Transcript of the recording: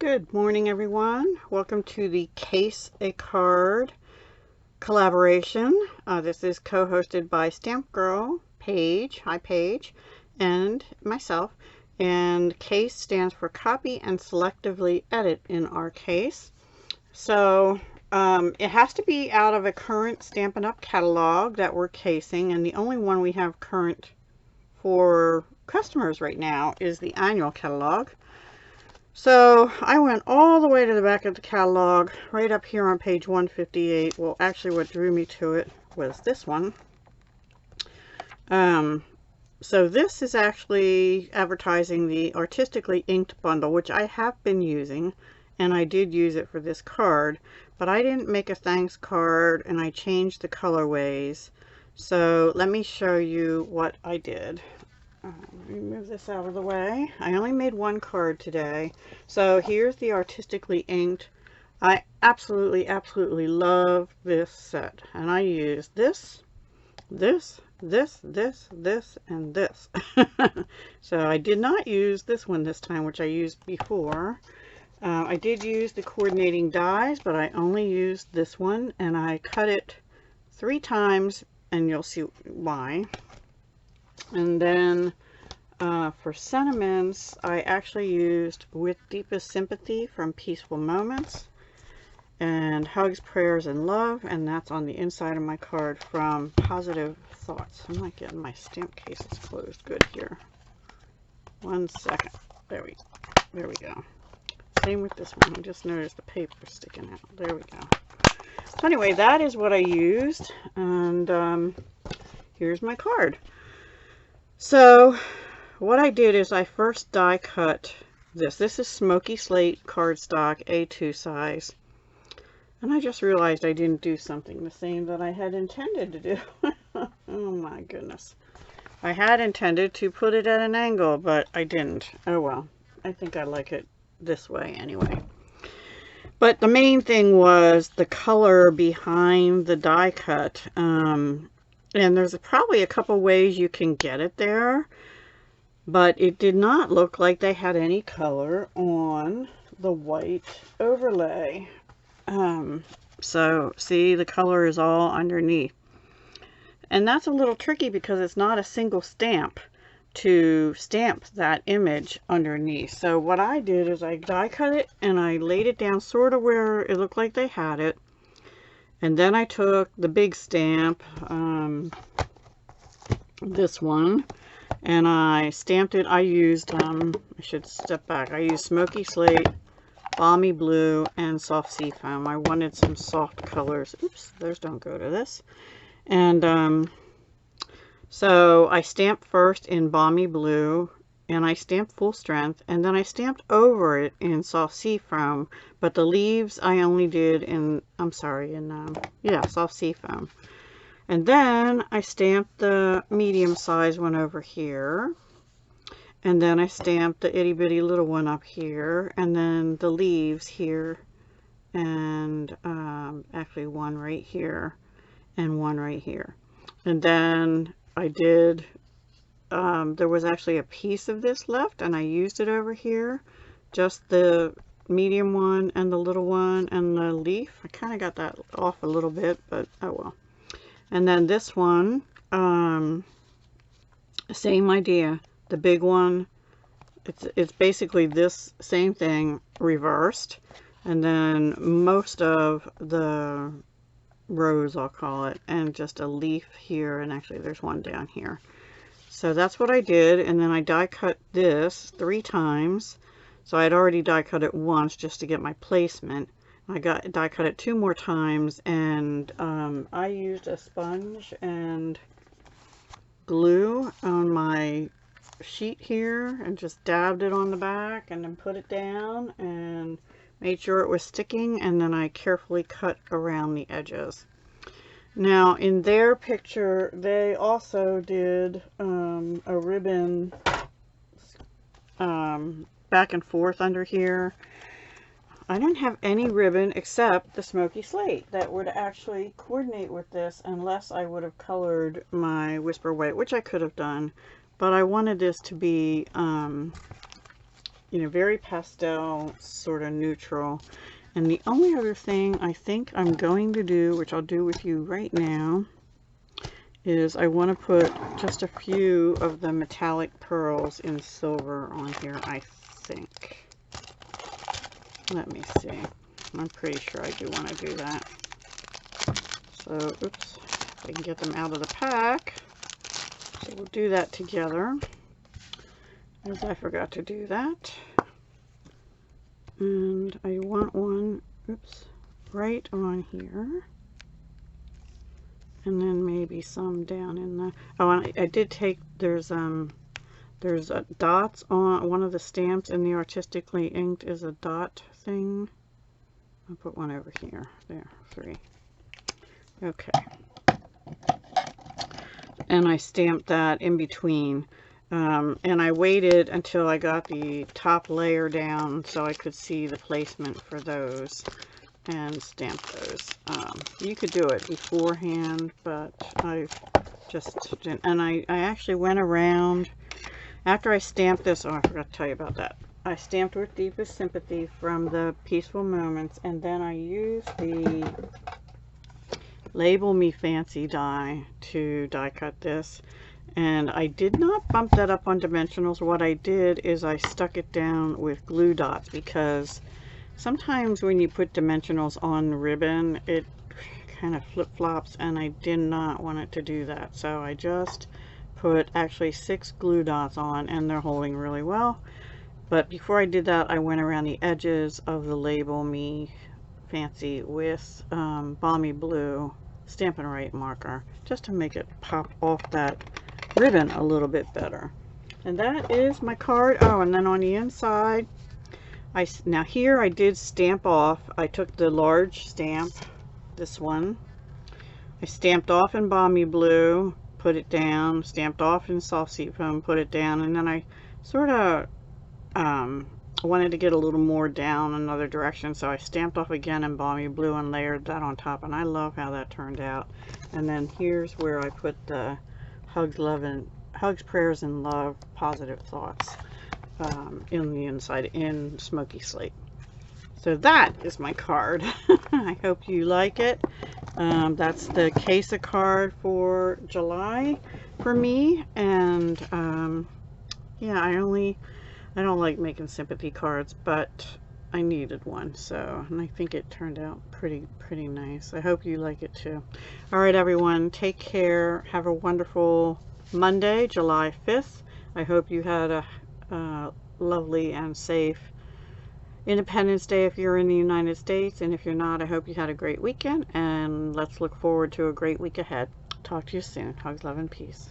Good morning, everyone. Welcome to the CASE-A-CARD collaboration. This is co-hosted by Stamp Girl, Paige, hi Paige, and myself. And CASE stands for Copy and Selectively Edit in our case. So it has to be out of a current Stampin' Up catalog that we're casing, and the only one we have current for customers right now is the annual catalog. So I went all the way to the back of the catalog, right up here on page 158. Well, actually what drew me to it was this one. So this is actually advertising the artistically inked bundle, which I have been using, and I did use it for this card, but I didn't make a thanks card and I changed the colorways. So let me show you what I did. Let me move this out of the way. I only made one card today. So here's the artistically inked. I absolutely love this set. And I used this, and this. So I did not use this one this time, which I used before. I did use the coordinating dies, but I only used this one. And I cut it 3 times, and you'll see why. And then for sentiments, I actually used With Deepest Sympathy from Peaceful Moments, and Hugs, Prayers, and Love, and that's on the inside of my card from Positive Thoughts. I'm not getting my stamp cases closed good here. 1 second. There we go. Same with this one. I just noticed the paper sticking out. There we go. So anyway, that is what I used, and here's my card. So what I did is I first die cut this. This is Smoky Slate cardstock A2 size. And I just realized I didn't do something the same that I had intended to do. Oh my goodness. I had intended to put it at an angle, but I didn't. Oh well. I think I like it this way anyway. But the main thing was the color behind the die cut. And there's probably a couple ways you can get it there, but it did not look like they had any color on the white overlay. So see, the color is all underneath. And that's a little tricky because it's not a single stamp to stamp that image underneath. So what I did is I die cut it and I laid it down sort of where it looked like they had it. And then I took the big stamp, this one, and I stamped it. I used, I should step back. I used Smoky Slate, Balmy Blue, and Soft Seafoam. I wanted some soft colors. Oops, those don't go to this. And so I stamped first in Balmy Blue, and I stamped full strength, and then I stamped over it in Soft Seafoam, but the leaves I only did in, Soft Seafoam. And then I stamped the medium size one over here, and then I stamped the itty bitty little one up here, and then the leaves here, and actually one right here, and one right here. And then I did there was actually a piece of this left, and I used it over here, just the medium one and the little one and the leaf. I kind of got that off a little bit, but oh well. And then this one, same idea. The big one, it's basically this same thing reversed, and then most of the rows, I'll call it, and just a leaf here, and actually there's one down here. So that's what I did, and then I die cut this 3 times. So I'd already die cut it once just to get my placement. I got die cut it 2 more times, and I used a sponge and glue on my sheet here and just dabbed it on the back and then put it down and made sure it was sticking, and then I carefully cut around the edges. Now in their picture they also did a ribbon back and forth under here. I didn't have any ribbon except the Smoky Slate that would actually coordinate with this, unless I would have colored my Whisper White, which I could have done, but I wanted this to be you know, very pastel, sort of neutral. And the only other thing I think I'm going to do, which I'll do with you right now, is I want to put just a few of the metallic pearls in silver on here, I think. Let me see. I'm pretty sure I do want to do that. So, oops, if I can get them out of the pack. So we'll do that together, as I forgot to do that. And I want one, oops, right on here. And then maybe some down in the, oh, and I did take, there's dots on one of the stamps in the Artistically Inked is a dot thing. I'll put one over here. There, 3. Okay. And I stamped that in between. And I waited until I got the top layer down so I could see the placement for those and stamp those. You could do it beforehand, but I just didn't. And I actually went around after I stamped this. Oh, I forgot to tell you about that. I stamped with Deepest Sympathy from the Peaceful Moments, and then I used the Label Me Fancy die to die cut this. And I did not bump that up on dimensionals. What I did is I stuck it down with glue dots, because sometimes when you put dimensionals on ribbon, it kind of flip-flops, and I did not want it to do that. So I just put actually 6 glue dots on, and they're holding really well. But before I did that, I went around the edges of the Label Me Fancy with Balmy Blue Stampin' Right marker, just to make it pop off that ribbon a little bit better. And that is my card. Oh, and then on the inside, now here I did stamp off. I took the large stamp, this one. I stamped off in Balmy Blue, put it down, stamped off in Soft Seat Foam, put it down, and then I sort of wanted to get a little more down another direction, so I stamped off again in Balmy Blue and layered that on top, and I love how that turned out. And then here's where I put the Hugs, Prayers, and Love, Positive Thoughts in the inside in Smoky Slate. So that is my card. I hope you like it. That's the CASE-A card for July for me. And yeah, I don't like making sympathy cards, but I needed one, so, and I think it turned out pretty nice. I hope you like it too. All right, everyone, take care. Have a wonderful Monday, July 5th. I hope you had a lovely and safe Independence Day if you're in the United States, and if you're not, I hope you had a great weekend, and let's look forward to a great week ahead. Talk to you soon. Hugs, love, and peace.